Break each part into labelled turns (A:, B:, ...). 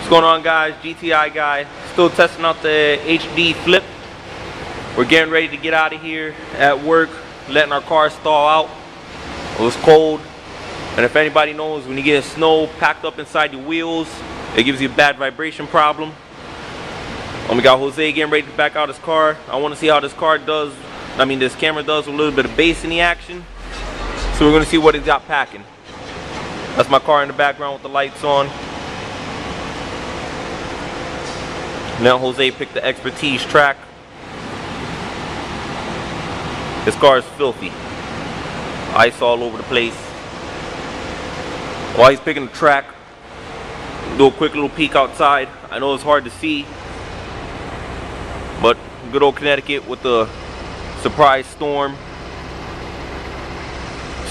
A: What's going on, guys? GTI guy, still testing out the HD Flip. We're getting ready to get out of here at work, letting our car thaw out. It was cold, and if anybody knows, when you get snow packed up inside your wheels, it gives you a bad vibration problem. We got Jose getting ready to back out his car. I want to see how this camera does with a little bit of bass in the action. So we're going to see what he's got packing. That's my car in the background with the lights on. Now Jose picked the Expertise track. This car is filthy. Ice all over the place. While he's picking the track, do a quick little peek outside. I know it's hard to see, but good old Connecticut with the surprise storm.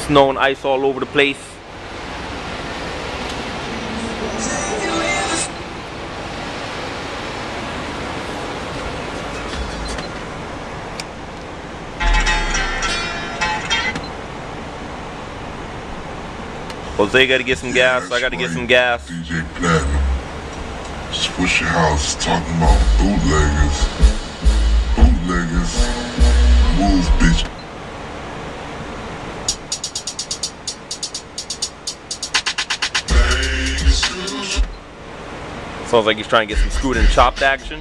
A: Snow and ice all over the place. Jose got to get some gas, I got to get some gas.
B: DJ Platinum. Swisher House talking about bootleggers. Bootleggers. Move, bitch.
A: Sounds like he's trying to get some screwed and chopped action.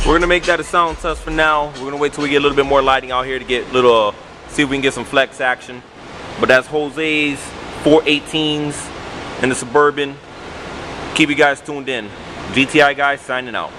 A: We're gonna make that a sound test for now. We're gonna wait till we get a little bit more lighting out here to get little, see if we can get some flex action. But that's Jose's 418s in the Suburban. Keep you guys tuned in. GTI guys signing out.